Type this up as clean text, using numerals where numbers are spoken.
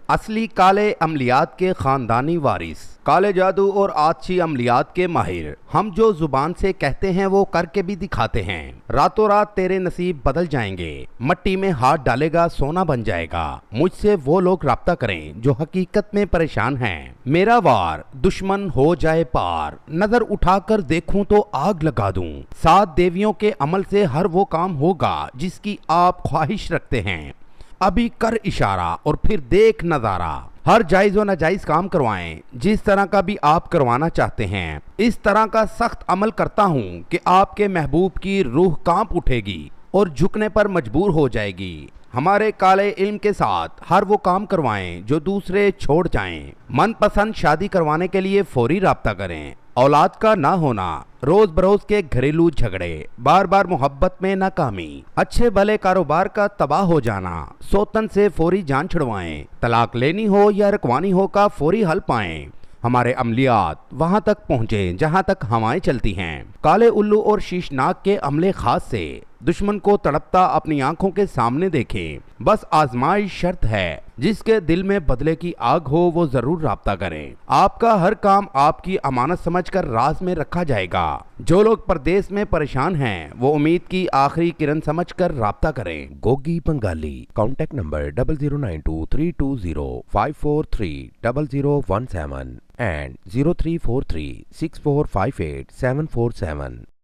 اصلی کالے عملیات کے خاندانی وارث، کالے جادو اور آتشی عملیات کے ماہر، ہم جو زبان سے کہتے ہیں وہ کر کے بھی دکھاتے ہیں۔ راتوں رات تیرے نصیب بدل جائیں گے، مٹی میں ہاتھ ڈالے گا سونا بن جائے گا۔ مجھ سے وہ لوگ رابطہ کریں جو حقیقت میں پریشان ہیں۔ میرا وار دشمن ہو جائے پار، نظر اٹھا کر دیکھوں تو آگ لگا دوں۔ 7 دیویوں کے عمل سے ہر وہ کام ہوگا جس کی آپ خواہش رکھتے ہیں۔ ابھی کر اشارہ اور پھر دیکھ نظارہ، ہر جائز و ناجائز کام کروائیں جس طرح کا بھی آپ کروانا چاہتے ہیں۔ اس طرح کا سخت عمل کرتا ہوں کہ آپ کے محبوب کی روح کانپ اٹھے گی اور جھکنے پر مجبور ہو جائے گی۔ ہمارے کالے علم کے ساتھ ہر وہ کام کروائیں جو دوسرے چھوڑ جائیں۔ من پسند شادی کروانے کے لیے فوری رابطہ کریں۔ اولاد کا نہ ہونا، روز بروز کے گھریلو جھگڑے، بار بار محبت میں ناکامی، اچھے بھلے کاروبار کا تباہ ہو جانا، سوتن سے فوری جان چھڑوائیں۔ طلاق لینی ہو یا رکوانی ہو کا فوری حل پائیں۔ ہمارے عملیات وہاں تک پہنچیں جہاں تک ہوائیں چلتی ہیں۔ کالے الو اور شیشناگ کے عملے خاص سے دشمن کو تڑپتا اپنی آنکھوں کے سامنے دیکھیں۔ بس آزمائش شرط ہے، جس کے دل میں بدلے کی آگ ہو وہ ضرور رابطہ کریں۔ آپ کا ہر کام آپ کی امانت سمجھ کر راز میں رکھا جائے گا۔ جو لوگ پردیس میں پریشان ہیں وہ امید کی آخری کرن سمجھ کر رابطہ کریں۔ Gogi Bengali, contact number 009232034017 and 034364584747۔